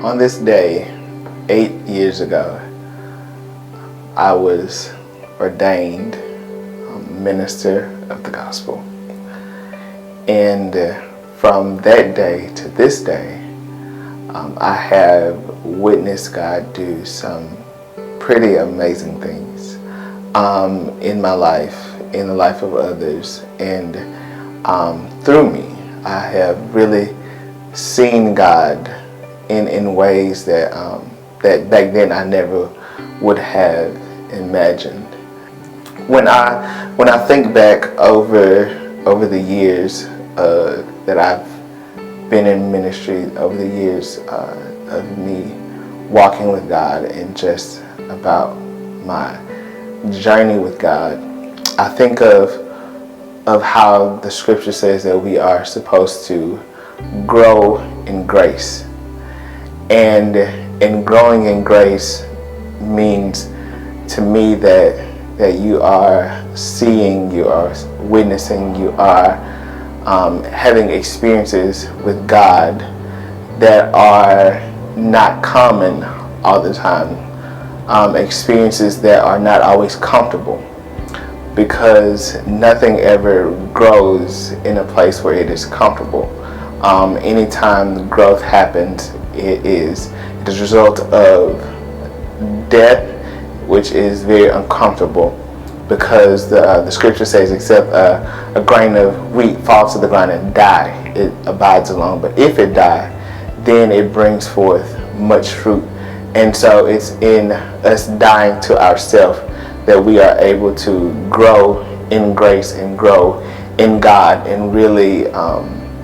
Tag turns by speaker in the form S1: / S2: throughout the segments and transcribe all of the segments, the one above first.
S1: On this day, 8 years ago, I was ordained minister of the gospel. And from that day to this day, I have witnessed God do some pretty amazing things in my life, in the life of others, and through me. I have really seen God in ways that that back then I never would have imagined. When I think back over the years that I've been in ministry, over the years of me walking with God, and just about my journey with God, I think of how the scripture says that we are supposed to grow in grace. And growing in grace means to me that you are seeing, you are witnessing, you are having experiences with God that are not common all the time. Experiences that are not always comfortable, because nothing ever grows in a place where it is comfortable. Anytime growth happens, it is a result of death, which is very uncomfortable, because the scripture says, except a grain of wheat falls to the ground and die, it abides alone. But if it die, then it brings forth much fruit. And so it's in us dying to ourselves that we are able to grow in grace and grow in God, and really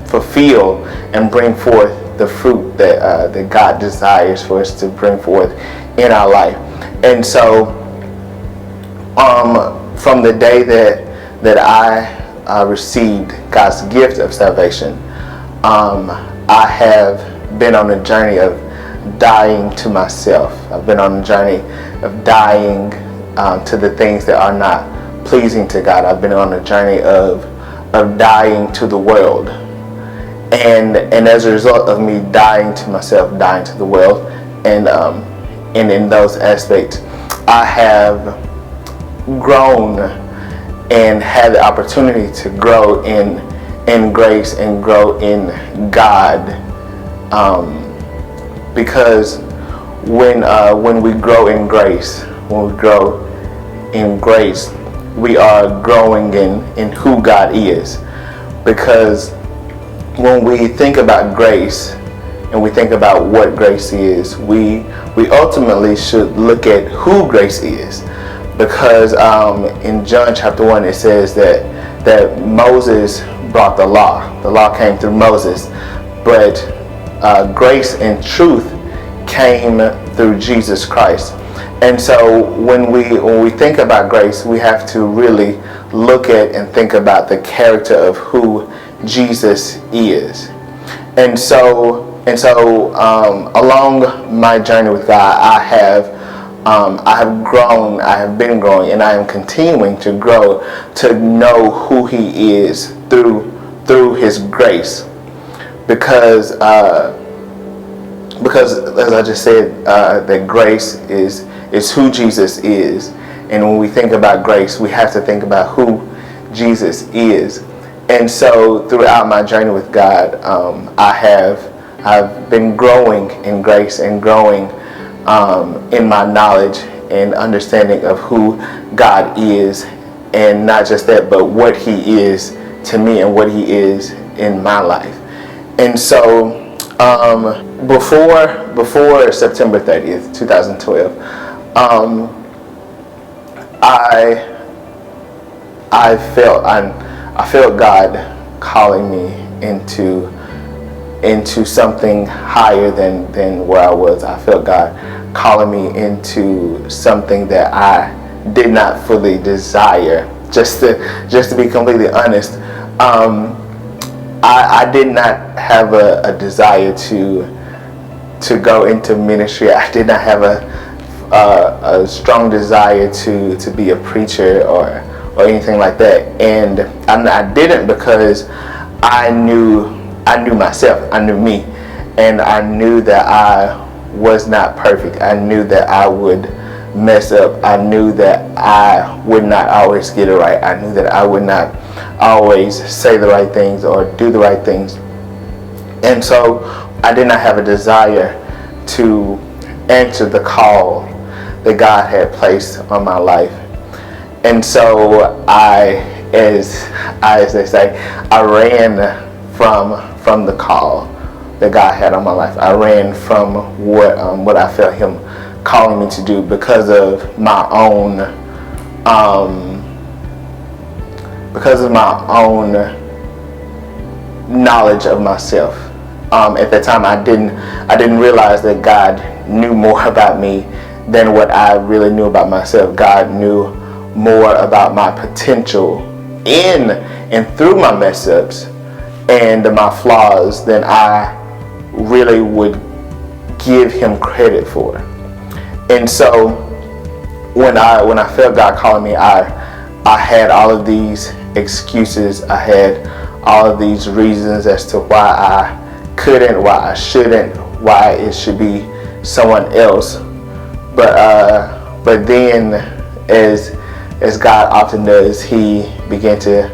S1: fulfill and bring forth the fruit that God desires for us to bring forth in our life. And so from the day that I received God's gift of salvation, I have been on a journey of dying to myself. I've been on a journey of dying to the things that are not pleasing to God. I've been on a journey of dying to the world. And as a result of me dying to myself, dying to the world, and in those aspects, I have grown and had the opportunity to grow in grace and grow in God. Because when we grow in grace, we are growing in who God is. Because when we think about grace and we think about what grace is, we ultimately should look at who grace is. Because in John chapter 1 it says that Moses brought the law. The law came through Moses, but grace and truth came through Jesus Christ. And so when we think about grace, we have to really look at and think about the character of who Jesus is. And so along my journey with God, I have grown, I have been growing, and I am continuing to grow to know who He is through His grace. Because as I just said, that grace is who Jesus is. And when we think about grace, we have to think about who Jesus is. And so throughout my journey with God, I've been growing in grace and growing in my knowledge and understanding of who God is, and not just that, but what He is to me and what He is in my life. And so before September 30th, 2012, I felt God calling me into something higher than where I was. I felt God calling me into something that I did not fully desire. Just to be completely honest, I did not have a desire to go into ministry. I did not have a strong desire to be a preacher or anything like that. And I didn't, because I knew myself, I knew me, and I knew that I was not perfect. I knew that I would mess up. I knew that I would not always get it right. I knew that I would not always say the right things or do the right things. And so I did not have a desire to answer the call that God had placed on my life. And so as they say, I ran from the call that God had on my life. I ran from what I felt Him calling me to do because of my own knowledge of myself. At that time, I didn't realize that God knew more about me than what I really knew about myself. God knew more about my potential in and through my mess ups and my flaws than I really would give Him credit for. And so when I felt God calling me, I had all of these excuses. I had all of these reasons as to why I couldn't, why I shouldn't, why it should be someone else. But then, as God often does, He began to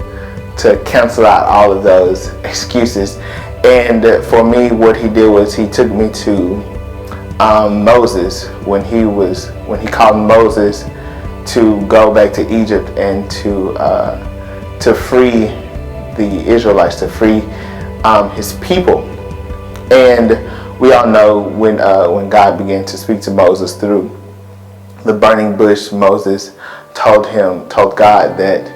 S1: cancel out all of those excuses. And for me, what He did was He took me to Moses when He called Moses to go back to Egypt and to free the Israelites, to free His people. And we all know when God began to speak to Moses through the burning bush, Moses told God that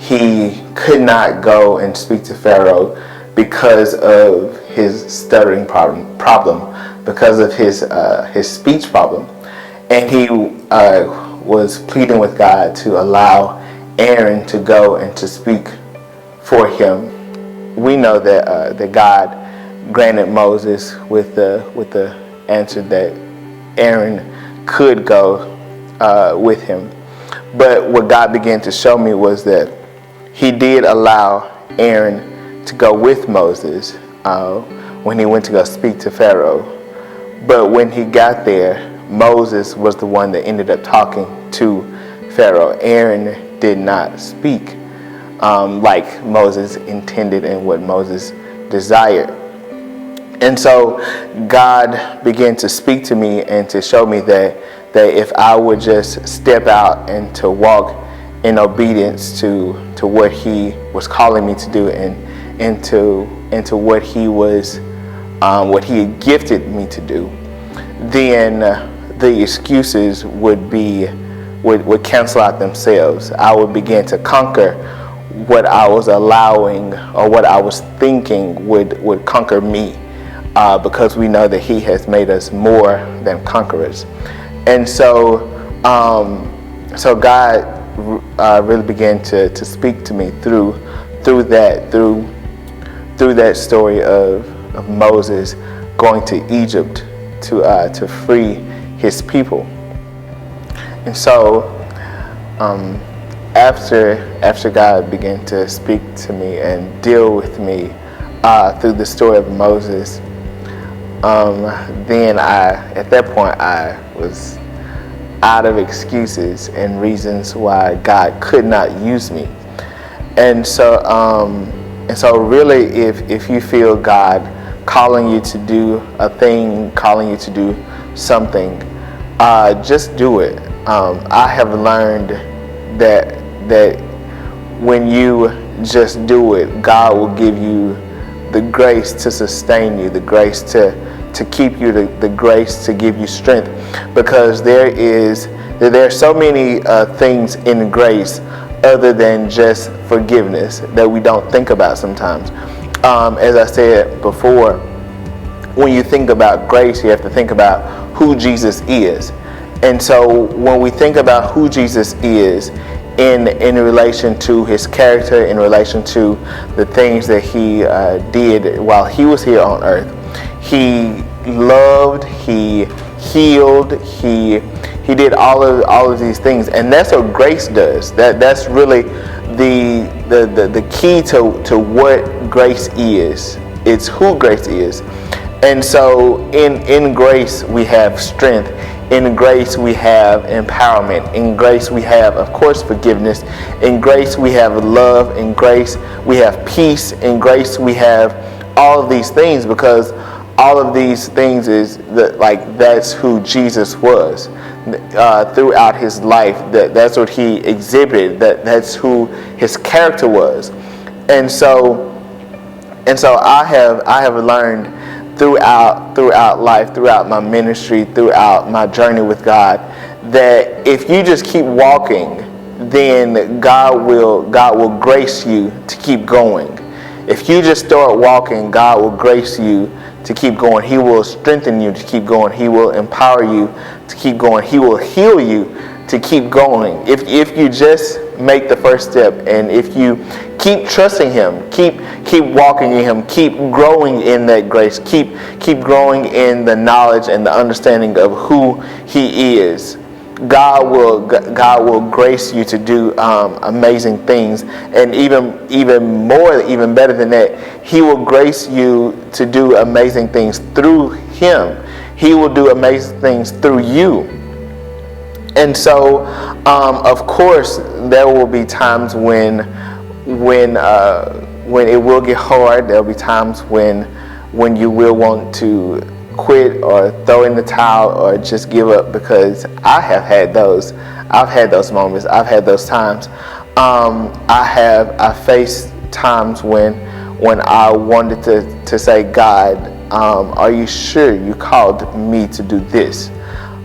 S1: he could not go and speak to Pharaoh because of his stuttering problem, because of his speech problem. And he was pleading with God to allow Aaron to go and to speak for him. We know that God granted Moses with the answer that Aaron could go with him. But what God began to show me was that He did allow Aaron to go with Moses when he went to go speak to Pharaoh. But when he got there, Moses was the one that ended up talking to Pharaoh. Aaron did not speak like Moses intended and what Moses desired. And so God began to speak to me and to show me that if I would just step out and to walk in obedience to what He was calling me to do and into what He had gifted me to do, then the excuses would cancel out themselves. I would begin to conquer what I was allowing or what I was thinking would conquer me, because we know that He has made us more than conquerors. And so God really began to speak to me through that story of Moses going to Egypt to free his people. And so after God began to speak to me and deal with me through the story of Moses, then at that point I was out of excuses and reasons why God could not use me. And so really, if you feel God calling you to do a thing, calling you to do something, just do it. I have learned that when you just do it, God will give you the grace to sustain you, the grace to keep you, the grace to give you strength, because there are so many things in grace other than just forgiveness that we don't think about sometimes. As I said before, when you think about grace, you have to think about who Jesus is. And so when we think about who Jesus is in relation to His character, in relation to the things that He did while He was here on earth, He loved, He healed, He did all of these things, and that's what grace does. That's really the key to what grace is. It's who grace is. And so in grace we have strength. In grace we have empowerment. In grace we have, of course, forgiveness. In grace we have love. In grace we have peace. In grace we have all of these things, because all of these things that's who Jesus was throughout his life. That's what he exhibited. That's who his character was. And so I have learned throughout life, throughout my ministry, throughout my journey with God, that if you just keep walking, then God will grace you to keep going. If you just start walking, God will grace you to keep going. He will strengthen you to keep going. He will empower you to keep going. He will heal you to keep going. If you just make the first step, and if you keep trusting him, keep walking in him, keep growing in that grace, keep growing in the knowledge and the understanding of who he is, God will grace you to do amazing things. And even better than that, he will grace you to do amazing things through him. He will do amazing things through you. And so, of course, there will be times when it will get hard. There will be times when you will want to quit or throw in the towel or just give up, because I have had those. I've had those moments. I've had those times. I faced times when I wanted to say, God, are you sure you called me to do this?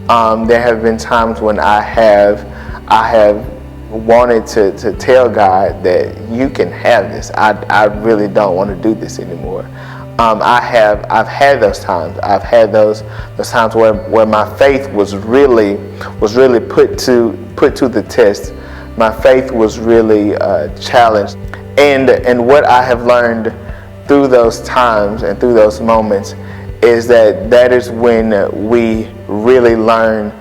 S1: There have been times when I have wanted to tell God that you can have this. I really don't want to do this anymore. I've had those times. I've had those times where my faith was really put to the test. My faith was really challenged. And what I have learned through those times and through those moments is that is when we really learn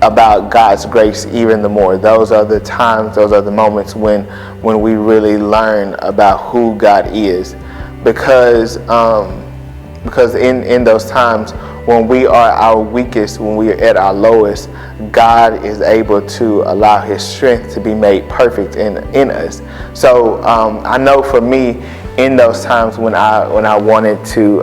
S1: about God's grace even the more. Those are the times, those are the moments when we really learn about who God is. Because in those times when we are our weakest, when we are at our lowest, God is able to allow his strength to be made perfect in us. So I know for me, in those times when I wanted to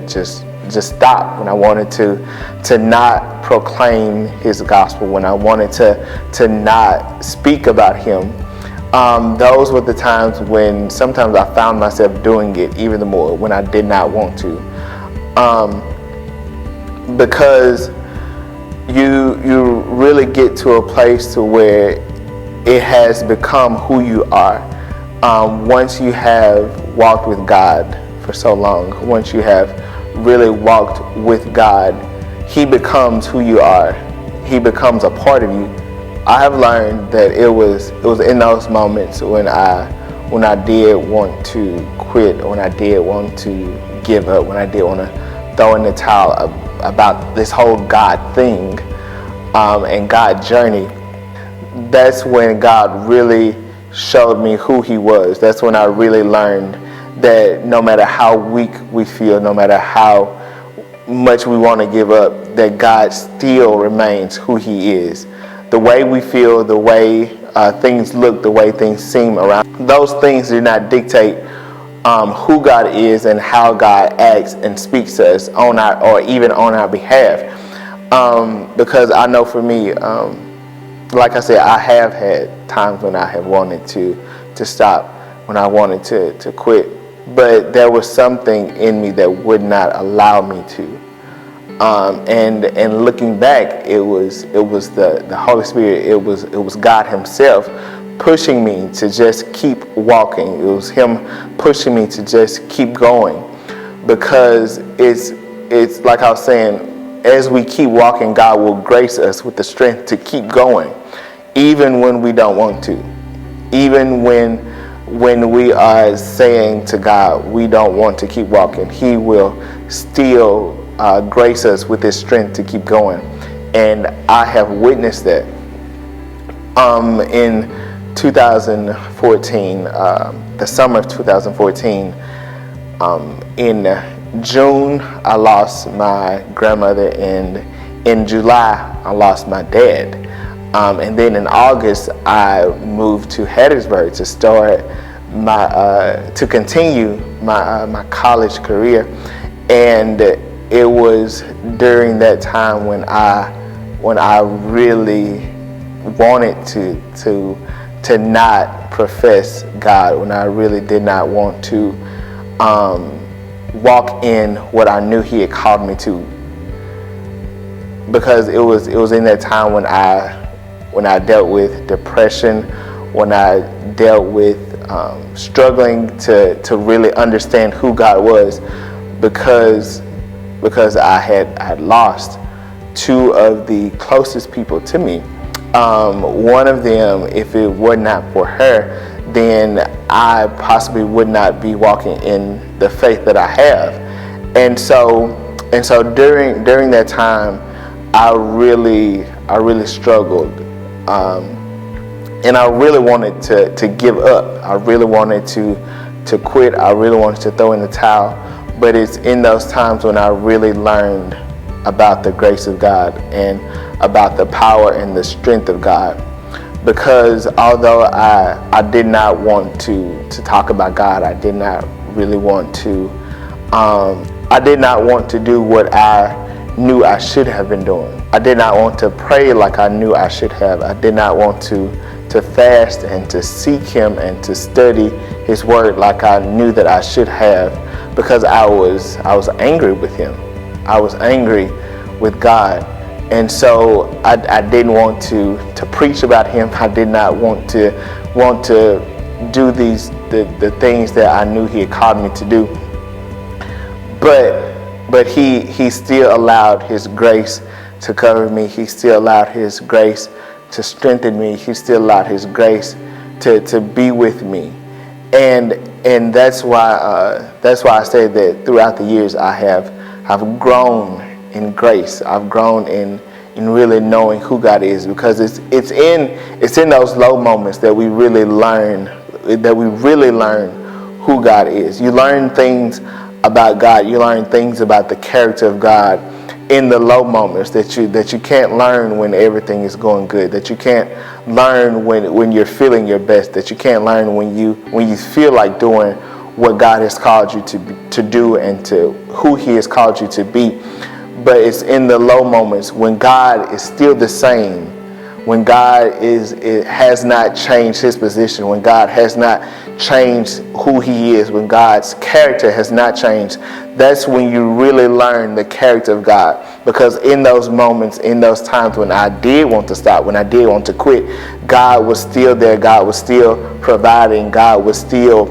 S1: just stop, when I wanted to not proclaim his gospel, when I wanted to not speak about him, those were the times when sometimes I found myself doing it even the more when I did not want to, because you really get to a place to where it has become who you are. Once you have walked with God for so long, once you have really walked with God, he becomes who you are. He becomes a part of you. I have learned that it was in those moments when I did want to quit, when I did want to give up, when I did want to throw in the towel about this whole God thing and God journey. That's when God really showed me who he was. That's when I really learned that no matter how weak we feel, no matter how much we want to give up, that God still remains who he is. The way we feel, the way things look, the way things seem around, those things do not dictate who God is and how God acts and speaks to us or even on our behalf. Because I know for me, like I said, I have had times when I have wanted to stop, when I wanted to quit, but there was something in me that would not allow me to. And looking back, it was the Holy Spirit. It was God himself pushing me to just keep walking. It was him pushing me to just keep going, because it's like I was saying, as we keep walking, God will grace us with the strength to keep going, even when we don't want to, even when we are saying to God we don't want to keep walking. He will still grace us with his strength to keep going. And I have witnessed that. In 2014, the summer of 2014, June, I lost my grandmother, and in July, I lost my dad. And then in August, I moved to Hattiesburg to start to continue my college career. And it was during that time when I really wanted to not profess God, when I really did not want to walk in what I knew He had called me to, because it was in that time when I dealt with depression, when I dealt with struggling to really understand who God was, because I had lost two of the closest people to me. One of them, if it were not for her, then I possibly would not be walking in the faith that I have. And so during that time, I really struggled, and I really wanted to give up. I really wanted to quit. I really wanted to throw in the towel. But it's in those times when I really learned about the grace of God and about the power and the strength of God. Because although I did not want to talk about God, I did not really want to, I did not want to do what I knew I should have been doing. I did not want to pray like I knew I should have. I did not want to fast and to seek Him and to study His Word like I knew that I should have, because I was angry with Him. I was angry with God. And so I didn't want to preach about Him. I did not want to do the things that I knew He had called me to do. But he still allowed His grace to cover me. He still allowed His grace to strengthen me. He still allowed His grace to be with me. And that's why I say that throughout the years I've grown in grace. I've grown in really knowing who God is, because it's in those low moments that we really learn who God is. You learn things about God. You learn things about the character of God in the low moments that you can't learn when everything is going good, that you can't learn when you're feeling your best, that you can't learn when you feel like doing what God has called you to do and to who He has called you to be. But it's in the low moments when God is still the same, when God has not changed His position, when God has not changed who He is, when God's character has not changed. That's when you really learn the character of God. Because in those moments, in those times when I did want to stop, when I did want to quit, God was still there. God was still providing. God was still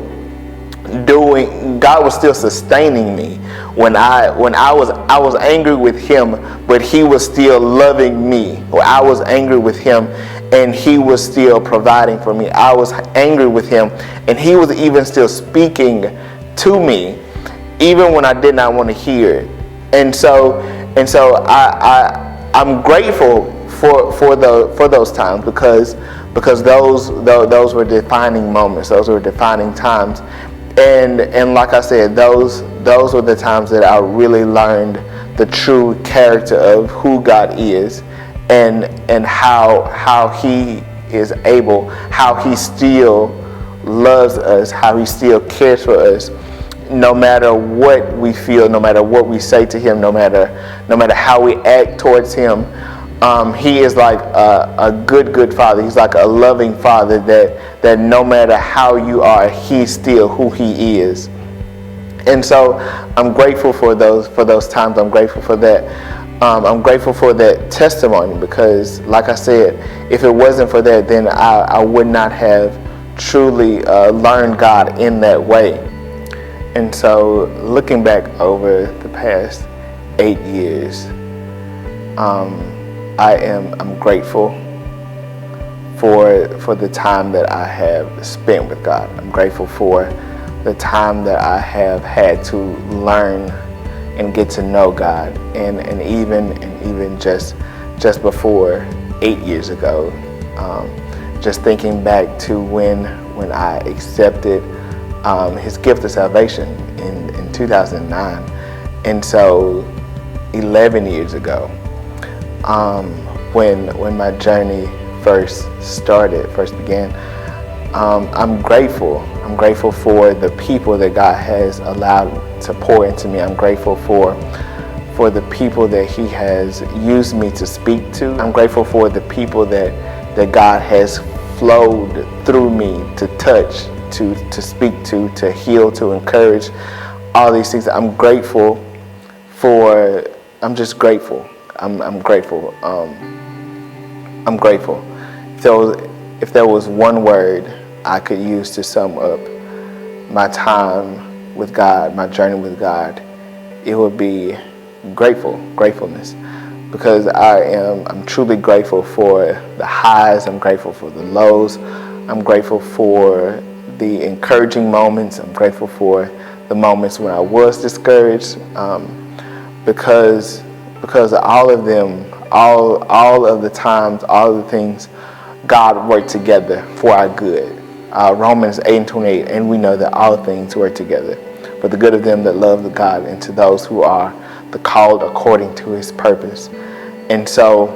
S1: sustaining me. When I was angry with Him, but He was still loving me. I was angry with Him, and He was still providing for me. I was angry with Him, and He was even still speaking to me, even when I did not want to hear it. And so I'm grateful for those times, because those were defining moments. Those were defining times. And like I said, those were the times that I really learned the true character of who God is, and how He is able, how He still loves us, how He still cares for us, no matter what we feel, no matter what we say to Him, no matter how we act towards Him. He is like a good Father. He's like a loving Father that no matter how you are, He's still who He is. And so I'm grateful for those times. I'm grateful for that. I'm grateful for that testimony, because, like I said, if it wasn't for that, then I would not have truly learned God in that way. And so, looking back over the past 8 years, I'm grateful for the time that I have spent with God. I'm grateful for the time that I have had to learn and get to know God, and even just before 8 years ago, just thinking back to when I accepted His gift of salvation in 2009, And so 11 years ago, when my journey first began, I'm grateful. I'm grateful for the people that God has allowed to pour into me. I'm grateful for the people that He has used me to speak to. I'm grateful for the people that God has flowed through me to touch, to speak to heal, to encourage, all these things. I'm grateful for, I'm just grateful. I'm grateful. I'm grateful. So if there was one word I could use to sum up my time with God, my journey with God, it would be gratefulness. Because I'm truly grateful for the highs, I'm grateful for the lows, I'm grateful for the encouraging moments, I'm grateful for the moments when I was discouraged, because all of them, all of the times, all of the things, God worked together for our good. Romans 8:28, and we know that all things work together for the good of them that love the God, and to those who are the called according to His purpose. And so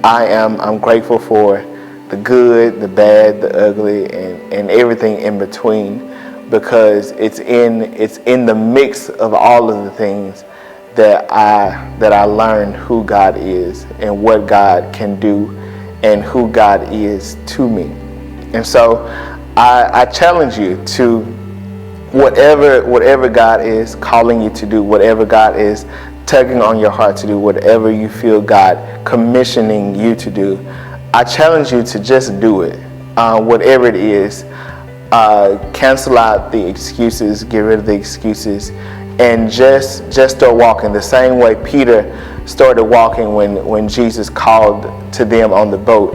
S1: I'm grateful for the good, the bad, the ugly, and everything in between, because it's in the mix of all of the things that I learned who God is and what God can do and who God is to me. And so I challenge you to whatever God is calling you to do, whatever God is tugging on your heart to do, whatever you feel God commissioning you to do, I challenge you to just do it. Whatever it is, cancel out the excuses, get rid of the excuses, and just start walking the same way Peter started walking when Jesus called to them on the boat.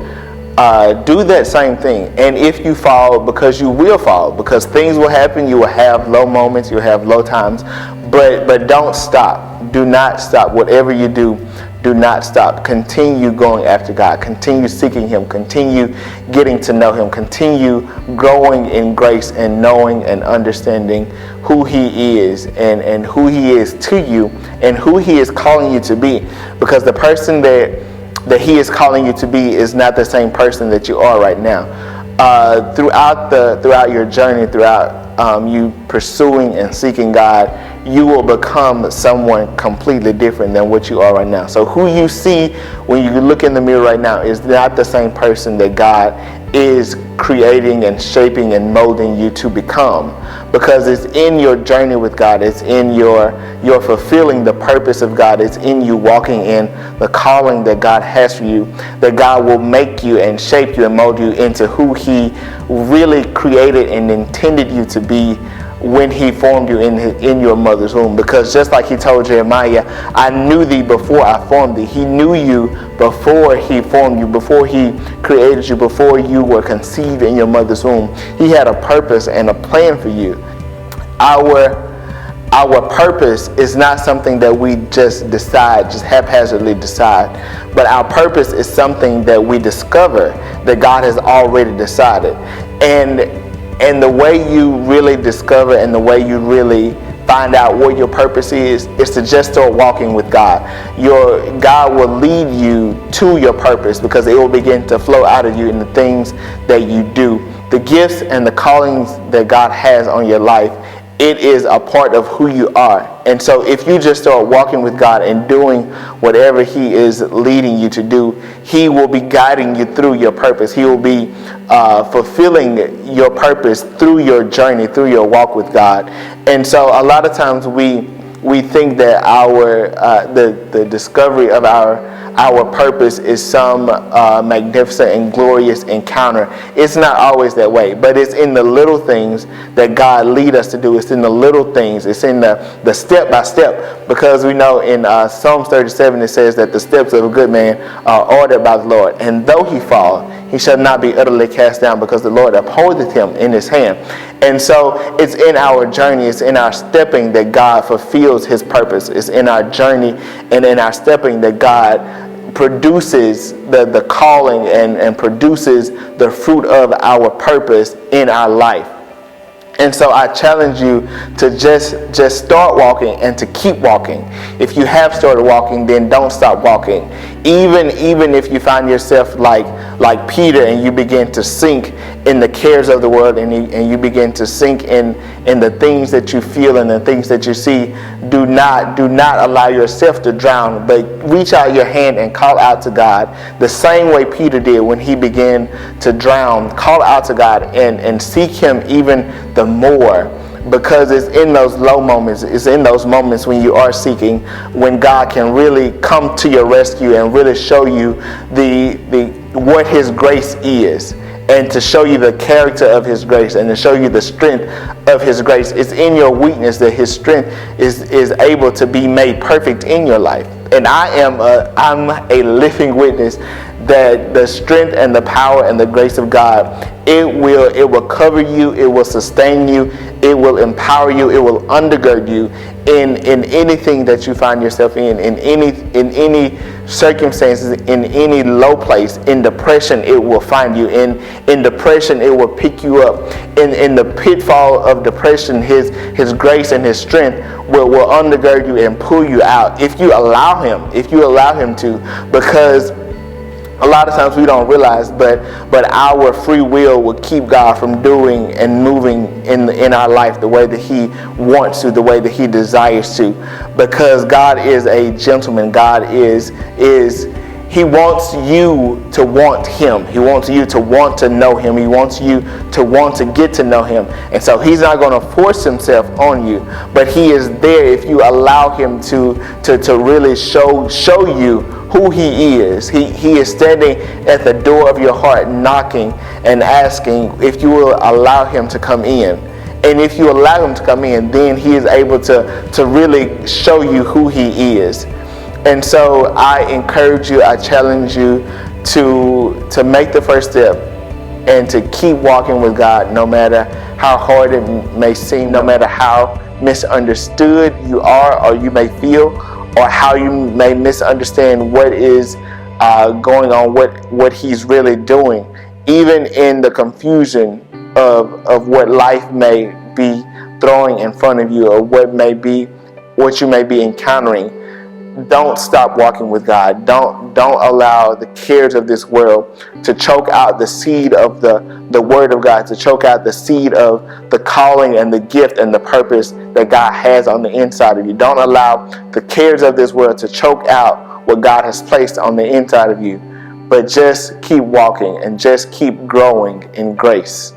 S1: Do that same thing. And if you fall, because you will fall, because things will happen, you will have low moments, you'll have low times, but don't stop. Do not stop. Whatever you do, do not stop. Continue going after God. Continue seeking Him. Continue getting to know Him. Continue growing in grace and knowing and understanding who He is and who He is to you and who He is calling you to be. Because the person that He is calling you to be is not the same person that you are right now. Throughout your journey, throughout you pursuing and seeking God, you will become someone completely different than what you are right now. So who you see when you look in the mirror right now is not the same person that God is creating and shaping and molding you to become, because it's in your journey with God, it's in your fulfilling the purpose of God, it's in you walking in the calling that God has for you, that God will make you and shape you and mold you into who He really created and intended you to be when He formed you in your mother's womb. Because just like He told Jeremiah, I knew thee before I formed thee. He knew you before He formed you, before He created you, before you were conceived in your mother's womb. He had a purpose and a plan for you. Our purpose is not something that we just haphazardly decide, but our purpose is something that we discover that God has already decided. And the way you really discover and the way you really find out what your purpose is to just start walking with God. God will lead you to your purpose, because it will begin to flow out of you in the things that you do. The gifts and the callings that God has on your life, it is a part of who you are. And so if you just start walking with God and doing whatever He is leading you to do, He will be guiding you through your purpose. He will be fulfilling your purpose through your journey, through your walk with God. And so a lot of times we think that the discovery of our purpose is some magnificent and glorious encounter. It's not always that way, but it's in the little things that God lead us to do. It's in the little things. It's in the step by step, because we know in Psalms 37 it says that the steps of a good man are ordered by the Lord, and though he fall, he shall not be utterly cast down, because the Lord upholdeth him in His hand. And so it's in our journey, it's in our stepping that God fulfills His purpose. It's in our journey and in our stepping that God produces the calling and produces the fruit of our purpose in our life. And so I challenge you to just start walking and to keep walking. If you have started walking, then don't stop walking. Even if you find yourself like Peter, and you begin to sink in the cares of the world, and you begin to sink in the things that you feel and the things that you see, do not allow yourself to drown, but reach out your hand and call out to God the same way Peter did when he began to drown. Call out to God and seek him even the more, because it's in those low moments, it's in those moments when you are seeking, when God can really come to your rescue and really show you what his grace is, and to show you the character of his grace, and to show you the strength of his grace. It's in your weakness that his strength is able to be made perfect in your life. And I'm a living witness that the strength and the power and the grace of God, it will cover you, it will sustain you, it will empower you, it will undergird you in anything that you find yourself in any circumstances, in any low place. In depression, it will find you. In depression, it will pick you up. In the pitfall of depression, his grace and his strength will undergird you and pull you out if you allow him to, because a lot of times we don't realize, but our free will keep God from doing and moving in our life the way that he wants to, the way that he desires to, because God is a gentleman. God he wants you to want him. He wants you to want to know him. He wants you to want to get to know him. And so he's not going to force himself on you, but he is there if you allow him to really show you who he is. He is standing at the door of your heart, knocking and asking if you will allow him to come in. And if you allow him to come in, then he is able to really show you who he is. And so I encourage you, I challenge you to make the first step and to keep walking with God, no matter how hard it may seem, no matter how misunderstood you are or you may feel, or how you may misunderstand what is going on, what he's really doing. Even in the confusion of what life may be throwing in front of you, or what you may be encountering, don't stop walking with God. Don't allow the cares of this world to choke out the seed of the word of God, to choke out the seed of the calling and the gift and the purpose that God has on the inside of you. Don't allow the cares of this world to choke out what God has placed on the inside of you, but just keep walking and just keep growing in grace.